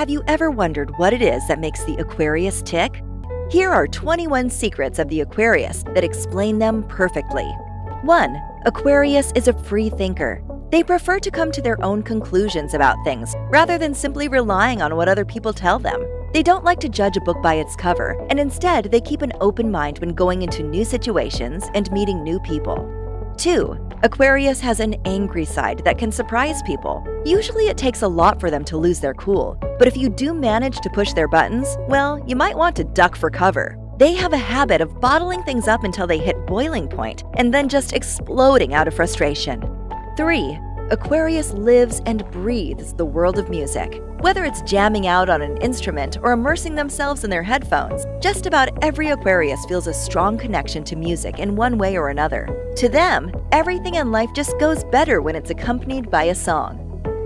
Have you ever wondered what it is that makes the Aquarius tick? Here are 21 secrets of the Aquarius that explain them perfectly. 1. Aquarius is a free thinker. They prefer to come to their own conclusions about things rather than simply relying on what other people tell them. They don't like to judge a book by its cover, and instead they keep an open mind when going into new situations and meeting new people. 2. Aquarius has an angry side that can surprise people. Usually it takes a lot for them to lose their cool, but if you do manage to push their buttons, well, you might want to duck for cover. They have a habit of bottling things up until they hit boiling point and then just exploding out of frustration. 3. Aquarius lives and breathes the world of music. Whether it's jamming out on an instrument or immersing themselves in their headphones, just about every Aquarius feels a strong connection to music in one way or another. To them, everything in life just goes better when it's accompanied by a song.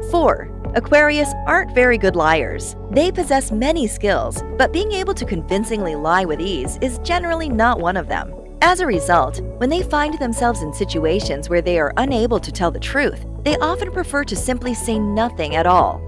4. Aquarius aren't very good liars. They possess many skills, but being able to convincingly lie with ease is generally not one of them. As a result, when they find themselves in situations where they are unable to tell the truth, they often prefer to simply say nothing at all.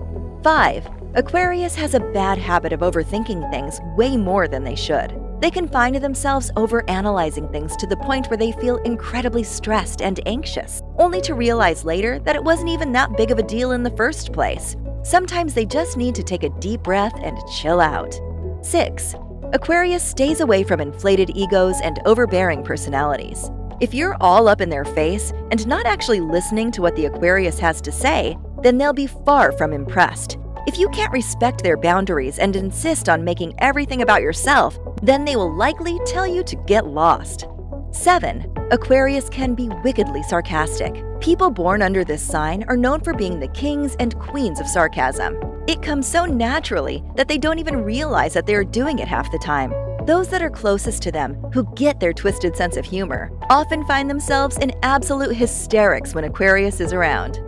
5. Aquarius has a bad habit of overthinking things way more than they should. They can find themselves overanalyzing things to the point where they feel incredibly stressed and anxious, only to realize later that it wasn't even that big of a deal in the first place. Sometimes they just need to take a deep breath and chill out. 6. Aquarius stays away from inflated egos and overbearing personalities. If you're all up in their face and not actually listening to what the Aquarius has to say, then they'll be far from impressed. If you can't respect their boundaries and insist on making everything about yourself, then they will likely tell you to get lost. 7. Aquarius can be wickedly sarcastic. People born under this sign are known for being the kings and queens of sarcasm. It comes so naturally that they don't even realize that they are doing it half the time. Those that are closest to them, who get their twisted sense of humor, often find themselves in absolute hysterics when Aquarius is around.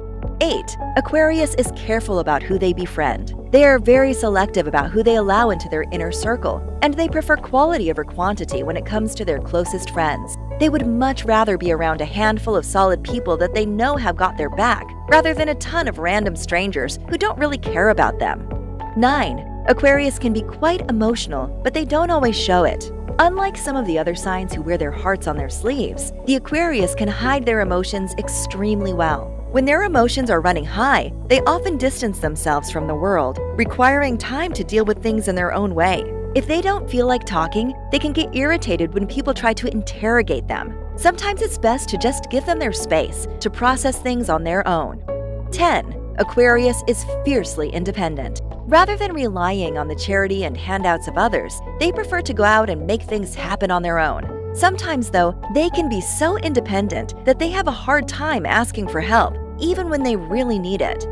8. Aquarius is careful about who they befriend. They are very selective about who they allow into their inner circle, and they prefer quality over quantity when it comes to their closest friends. They would much rather be around a handful of solid people that they know have got their back, rather than a ton of random strangers who don't really care about them. 9. Aquarius can be quite emotional, but they don't always show it. Unlike some of the other signs who wear their hearts on their sleeves, the Aquarius can hide their emotions extremely well. When their emotions are running high, they often distance themselves from the world, requiring time to deal with things in their own way. If they don't feel like talking, they can get irritated when people try to interrogate them. Sometimes it's best to just give them their space to process things on their own. 10. Aquarius is fiercely independent. Rather than relying on the charity and handouts of others, they prefer to go out and make things happen on their own. Sometimes, though, they can be so independent that they have a hard time asking for help, even when they really need it.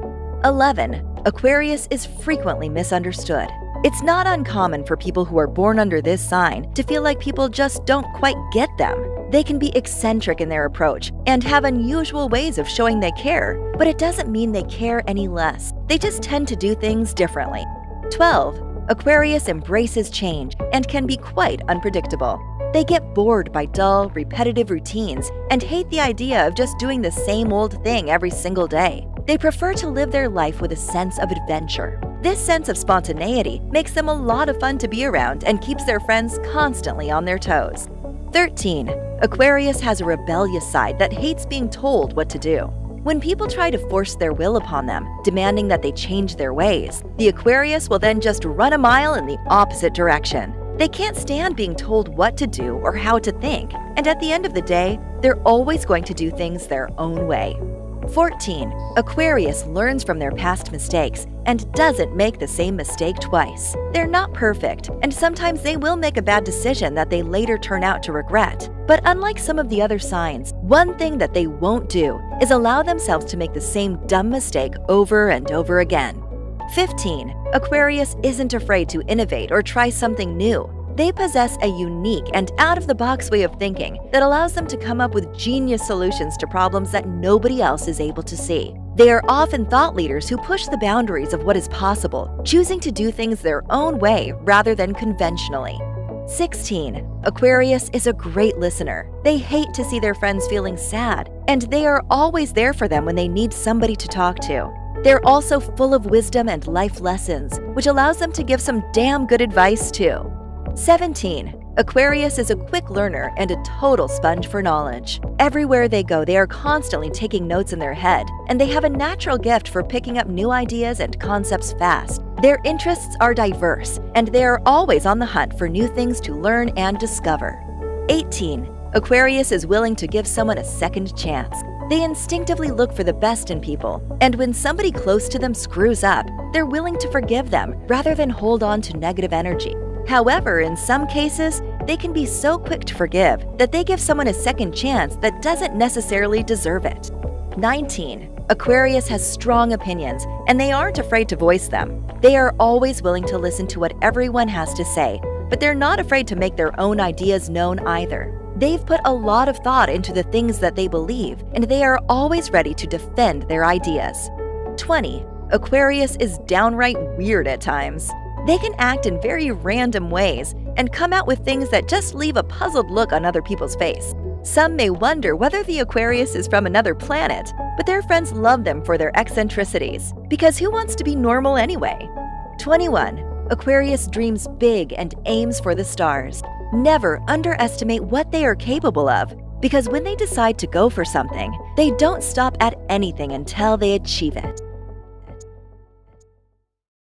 11. Aquarius is frequently misunderstood. It's not uncommon for people who are born under this sign to feel like people just don't quite get them. They can be eccentric in their approach and have unusual ways of showing they care, but it doesn't mean they care any less. They just tend to do things differently. 12. Aquarius embraces change and can be quite unpredictable. They get bored by dull, repetitive routines and hate the idea of just doing the same old thing every single day. They prefer to live their life with a sense of adventure. This sense of spontaneity makes them a lot of fun to be around and keeps their friends constantly on their toes. 13. Aquarius has a rebellious side that hates being told what to do. When people try to force their will upon them, demanding that they change their ways, the Aquarius will then just run a mile in the opposite direction. They can't stand being told what to do or how to think, and at the end of the day, they're always going to do things their own way. 14. Aquarius learns from their past mistakes and doesn't make the same mistake twice. They're not perfect, and sometimes they will make a bad decision that they later turn out to regret. But unlike some of the other signs, one thing that they won't do is allow themselves to make the same dumb mistake over and over again. 15. Aquarius isn't afraid to innovate or try something new. They possess a unique and out-of-the-box way of thinking that allows them to come up with genius solutions to problems that nobody else is able to see. They are often thought leaders who push the boundaries of what is possible, choosing to do things their own way rather than conventionally. 16. Aquarius is a great listener. They hate to see their friends feeling sad, and they are always there for them when they need somebody to talk to. They're also full of wisdom and life lessons, which allows them to give some damn good advice too. 17. Aquarius is a quick learner and a total sponge for knowledge. Everywhere they go, they are constantly taking notes in their head, and they have a natural gift for picking up new ideas and concepts fast. Their interests are diverse, and they are always on the hunt for new things to learn and discover. 18. Aquarius is willing to give someone a second chance. They instinctively look for the best in people, and when somebody close to them screws up, they're willing to forgive them rather than hold on to negative energy. However, in some cases, they can be so quick to forgive that they give someone a second chance that doesn't necessarily deserve it. 19. Aquarius has strong opinions, and they aren't afraid to voice them. They are always willing to listen to what everyone has to say, but they're not afraid to make their own ideas known either. They've put a lot of thought into the things that they believe, and they are always ready to defend their ideas. 20. Aquarius is downright weird at times. They can act in very random ways and come out with things that just leave a puzzled look on other people's face. Some may wonder whether the Aquarius is from another planet, but their friends love them for their eccentricities, because who wants to be normal anyway? 21. Aquarius dreams big and aims for the stars. Never underestimate what they are capable of, because when they decide to go for something, they don't stop at anything until they achieve it.